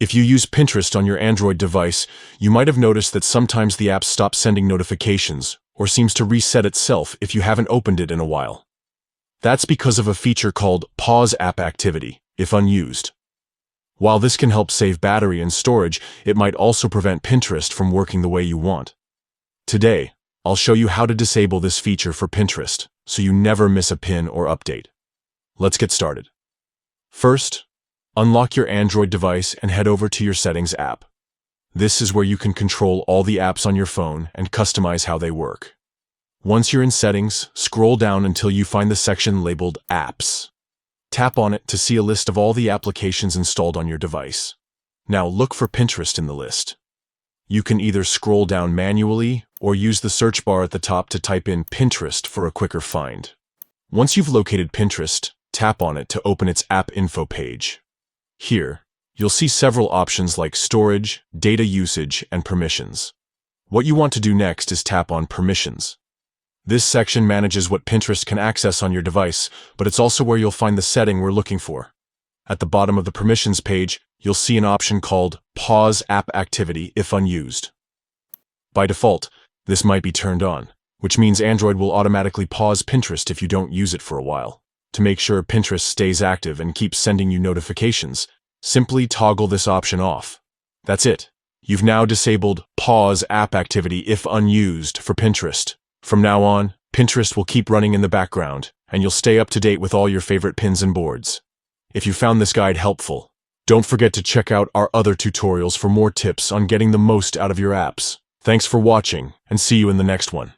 If you use Pinterest on your Android device, you might have noticed that sometimes the app stops sending notifications or seems to reset itself if you haven't opened it in a while. That's because of a feature called Pause App Activity, if unused. While this can help save battery and storage, it might also prevent Pinterest from working the way you want. Today, I'll show you how to disable this feature for Pinterest, so you never miss a pin or update. Let's get started. First, unlock your Android device and head over to your Settings app. This is where you can control all the apps on your phone and customize how they work. Once you're in Settings, scroll down until you find the section labeled Apps. Tap on it to see a list of all the applications installed on your device. Now look for Pinterest in the list. You can either scroll down manually or use the search bar at the top to type in Pinterest for a quicker find. Once you've located Pinterest, tap on it to open its app info page. Here, you'll see several options like storage, data usage, and permissions. What you want to do next is tap on Permissions. This section manages what Pinterest can access on your device, but it's also where you'll find the setting we're looking for. At the bottom of the Permissions page, you'll see an option called Pause App Activity if unused. By default, this might be turned on, which means Android will automatically pause Pinterest if you don't use it for a while. To make sure Pinterest stays active and keeps sending you notifications, simply toggle this option off. That's it. You've now disabled Pause App Activity if unused for Pinterest. From now on, Pinterest will keep running in the background, and you'll stay up to date with all your favorite pins and boards. If you found this guide helpful, don't forget to check out our other tutorials for more tips on getting the most out of your apps. Thanks for watching, and see you in the next one.